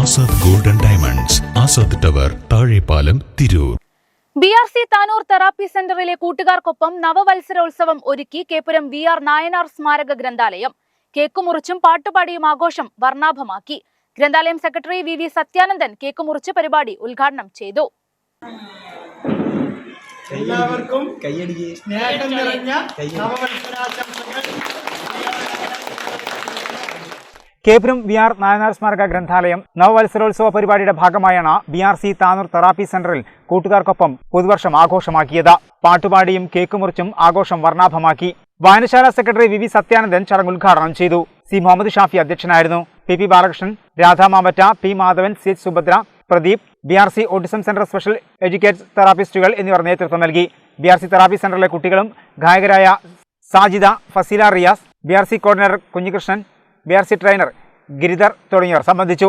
Azad golden diamonds, Azad tower, Thazhepalam, Tirur. BRC Tanur therapy സെന്ററിലെ കൂട്ടുകാർക്കൊപ്പം നവവത്സരോത്സവം ഒരുക്കി Keppuram VR Nayanar സ്മാരക ഗ്രന്ഥാലയം. കേക്ക് മുറിച്ചും പാട്ടുപാടിയും ആഘോഷം വർണ്ണാഭമാക്കി. ഗ്രന്ഥാലയം സെക്രട്ടറി VV സത്യാനന്ദൻ കേക്ക് മുറിച്ച് പരിപാടി ഉദ്ഘാടനം ചെയ്തു. എല്ലാവർക്കും സ്നേഹം നിറഞ്ഞ നവവത്സരാശംസകൾ. കേപ്പുരം VR നായനാർ സ്മാരക ഗ്രന്ഥാലയം നവവത്സരോത്സവ പരിപാടിയുടെ ഭാഗമായാണ് BRC താനൂർ തെറാപ്പി സെന്ററിൽ കൂട്ടുകാർക്കൊപ്പം പുതുവർഷം ആഘോഷമാക്കിയത്. പാട്ടുപാടിയും കേക്ക് മുറിച്ചും ആഘോഷം വർണ്ണാഭമാക്കി. വായനശാല സെക്രട്ടറി VV സത്യാനന്ദൻ ചടങ്ങ് ഉദ്ഘാടനം ചെയ്തു. C മുഹമ്മദ് ഷാഫി അധ്യക്ഷനായിരുന്നു. PP Balakrishnan, Radha Mamatta, P Madhavan, CH Subhadra, Pradeep, BRC autism centre special educated തെറാപ്പിസ്റ്റുകൾ എന്നിവർ നേതൃത്വം നൽകി. BRC തെറാപ്പി സെന്ററിലെ കുട്ടികളും ഗായകരായ Sajida, Fasila Riyas, BRC coordinator Kunhikrishnan, BRC trainer Giridhar തുടങ്ങിയവർ സംബന്ധിച്ചു.